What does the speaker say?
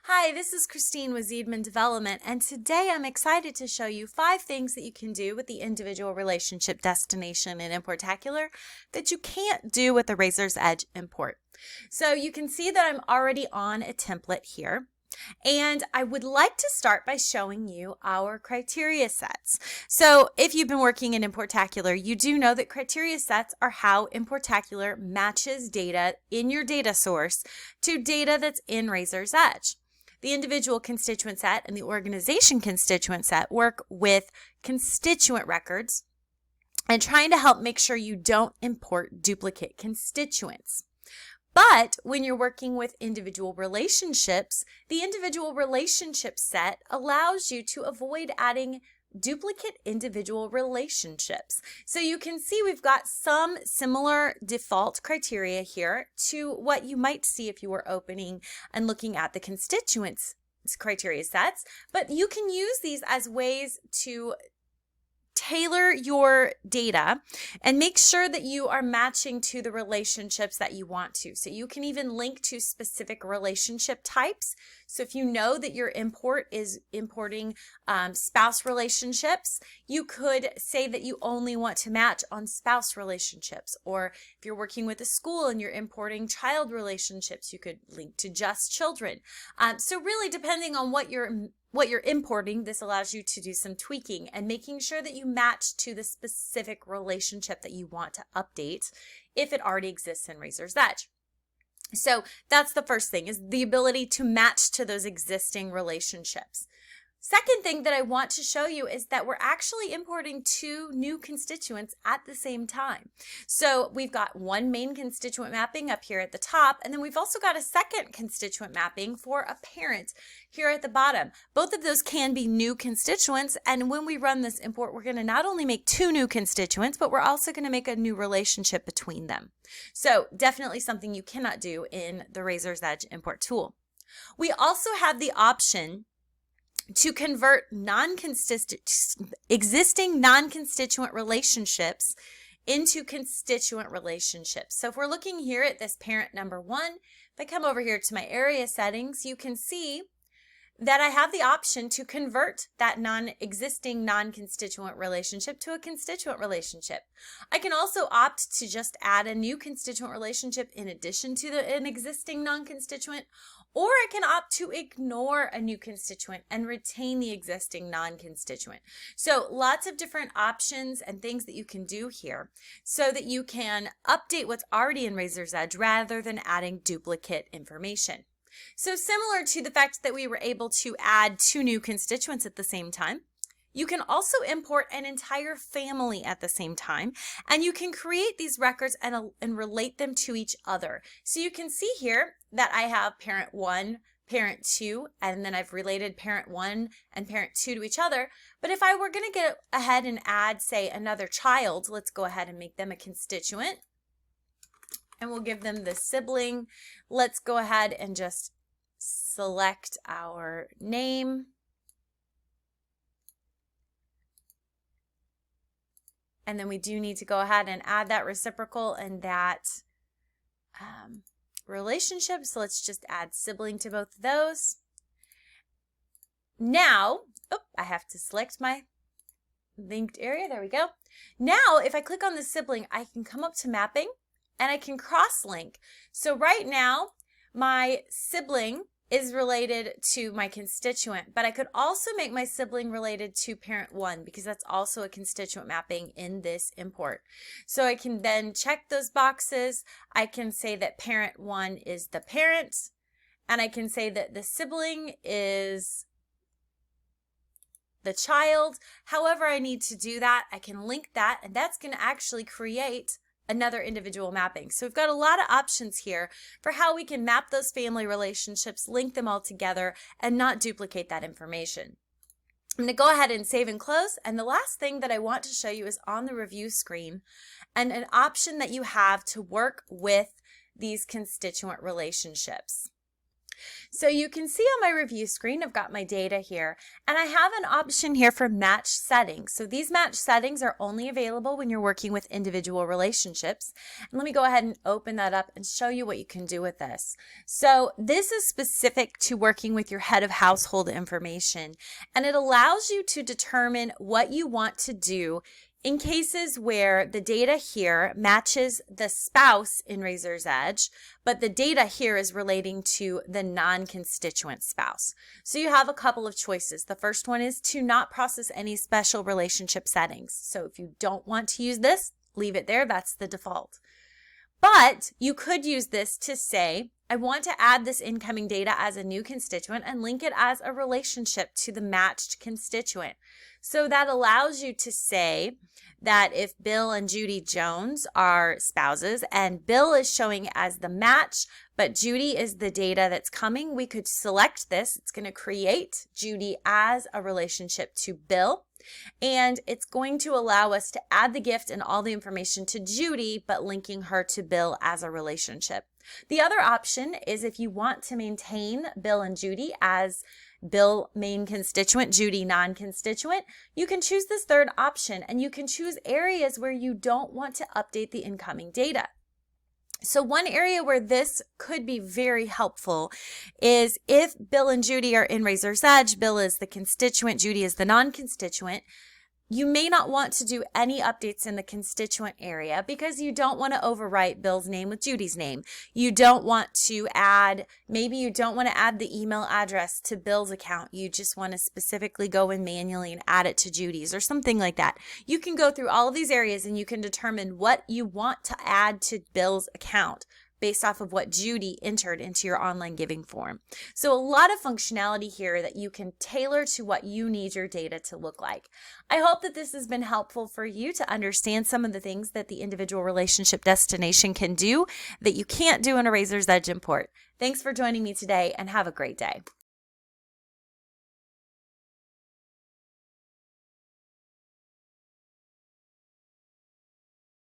Hi, this is Christine with Zeidman Development, and today I'm excited to show you 5 things that you can do with the individual relationship destination in Importacular that you can't do with the Razor's Edge import. So you can see that I'm already on a template here. And I would like to start by showing you our criteria sets. So if you've been working in Importacular, you do know that criteria sets are how Importacular matches data in your data source to data that's in Razor's Edge. The individual constituent set and the organization constituent set work with constituent records and trying to help make sure you don't import duplicate constituents. But when you're working with individual relationships, the individual relationship set allows you to avoid adding duplicate individual relationships. So you can see we've got some similar default criteria here to what you might see if you were opening and looking at the constituents criteria sets, but you can use these as ways to tailor your data and make sure that you are matching to the relationships that you want to. So you can even link to specific relationship types. So if you know that your import is importing spouse relationships, you could say that you only want to match on spouse relationships. Or if you're working with a school and you're importing child relationships, you could link to just children. So really depending on what you're importing, this allows you to do some tweaking and making sure that you match to the specific relationship that you want to update if it already exists in Razor's Edge. So that's the first thing, is the ability to match to those existing relationships. Second thing that I want to show you is that we're actually importing 2 new constituents at the same time. So we've got one main constituent mapping up here at the top, and then we've also got a second constituent mapping for a parent here at the bottom. Both of those can be new constituents, and when we run this import, we're going to not only make 2 new constituents, but we're also going to make a new relationship between them. So definitely something you cannot do in the Razor's Edge import tool. We also have the option to convert existing non-constituent relationships into constituent relationships. So if we're looking here at this parent number 1, if I come over here to my area settings, you can see that I have the option to convert that existing non-constituent relationship to a constituent relationship. I can also opt to just add a new constituent relationship in addition to an existing non-constituent, or I can opt to ignore a new constituent and retain the existing non-constituent. So lots of different options and things that you can do here so that you can update what's already in Razor's Edge rather than adding duplicate information. So similar to the fact that we were able to add 2 new constituents at the same time, you can also import an entire family at the same time, and you can create these records and relate them to each other. So you can see here that I have parent 1, parent 2, and then I've related parent 1 and parent 2 to each other. But if I were going to get ahead and add, say, another child, let's go ahead and make them a constituent. And we'll give them the sibling. Let's go ahead and just select our name. And then we do need to go ahead and add that reciprocal and that relationship. So let's just add sibling to both of those. Now, I have to select my linked area. There we go. Now, if I click on the sibling, I can come up to mapping and I can cross-link. So right now, my sibling is related to my constituent, but I could also make my sibling related to parent 1 because that's also a constituent mapping in this import. So I can then check those boxes. I can say that parent 1 is the parent, and I can say that the sibling is the child. However I need to do that, I can link that, and that's going to actually create another individual mapping. So we've got a lot of options here for how we can map those family relationships, link them all together, and not duplicate that information. I'm going to go ahead and save and close. And the last thing that I want to show you is on the review screen and an option that you have to work with these constituent relationships. So you can see on my review screen, I've got my data here, and I have an option here for match settings. So these match settings are only available when you're working with individual relationships. And let me go ahead and open that up and show you what you can do with this. So this is specific to working with your head of household information, and it allows you to determine what you want to do in cases where the data here matches the spouse in Raiser's Edge, but the data here is relating to the non-constituent spouse. So you have a couple of choices. The first one is to not process any special relationship settings. So if you don't want to use this, leave it there. That's the default. But you could use this to say, I want to add this incoming data as a new constituent and link it as a relationship to the matched constituent. So that allows you to say that if Bill and Judy Jones are spouses and Bill is showing as the match, but Judy is the data that's coming, we could select this. It's going to create Judy as a relationship to Bill. And it's going to allow us to add the gift and all the information to Judy, but linking her to Bill as a relationship. The other option is if you want to maintain Bill and Judy as Bill main constituent, Judy non-constituent, you can choose this third option, and you can choose areas where you don't want to update the incoming data. So one area where this could be very helpful is if Bill and Judy are in Raiser's Edge, Bill is the constituent, Judy is the non-constituent. You may not want to do any updates in the constituent area because you don't want to overwrite Bill's name with Judy's name. You don't want to add, maybe you don't want to add the email address to Bill's account. You just want to specifically go in manually and add it to Judy's or something like that. You can go through all of these areas and you can determine what you want to add to Bill's account based off of what Judy entered into your online giving form. So a lot of functionality here that you can tailor to what you need your data to look like. I hope that this has been helpful for you to understand some of the things that the individual relationship destination can do that you can't do in a Raiser's Edge import. Thanks for joining me today and have a great day.